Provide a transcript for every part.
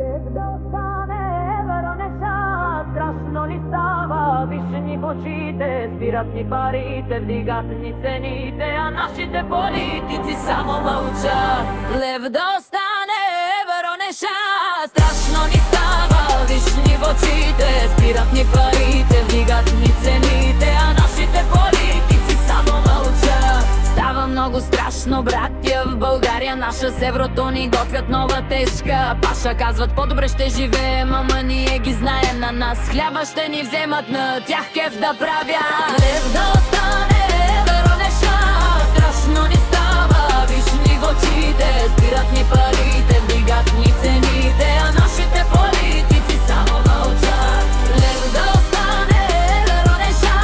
Лев да остане, евро не ша, страшно ни става, виж ни в очите, спират ни парите, вдигат ни цените, а нашите политици само мълчат. Лев да остане, евро не ша, страшно ни става, виж ни в очите, спират ни парите, вдигат ни цените, а нашите политици само мълчат. Става много страшно, братя, в България наша с еврото ни готвят нова тежка паша. Казват по-добре ще живеем, ама ние ги знаем, на нас хляба ще ни вземат, на тях кеф да правят. Лев да остане, евро не ша, страшно ни става, виж ни в очите, спират ни парите, вдигат ни цените, а нашите политици само мълчат. Лев да остане, евро не ша,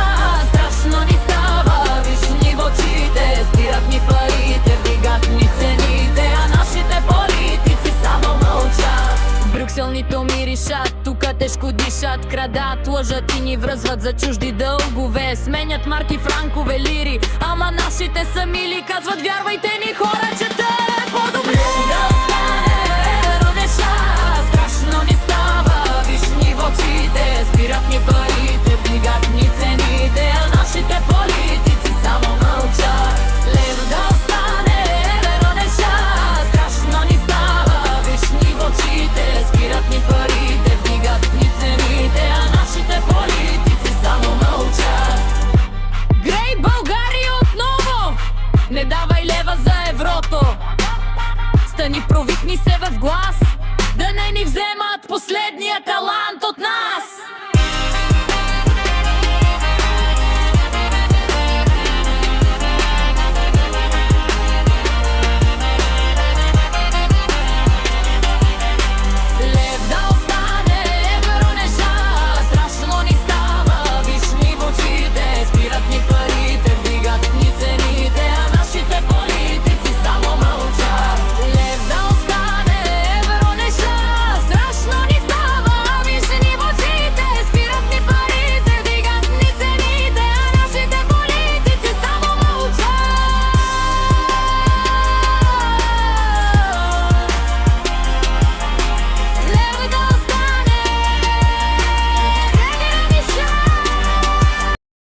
страшно ни става, виж ни в очите, спират ни парите, вдигат ни цените, а нашите политици само мълчат. Брюксел ни то миришат, тука тежко дишат, крадат, лъжат и ни връзват за чужди дългове. Сменят марки, франкове, лири, ама нашите са мили, казват вярвайте ни хора, че те е по-добре. Да остане, евро не ша, страшно ни става, виж ни в очите, спират ни парите, вдигат ни цените, а нашите политици само мълчат. Лев да остане, евро не ша, страшно ни става, виж ни в очите, спират ни парите, вдигат ни цените, а нашите политици само мълчат. Грей България отново, не давай лева за еврото, стани провикни се в глас, да не ни вземат последния талант.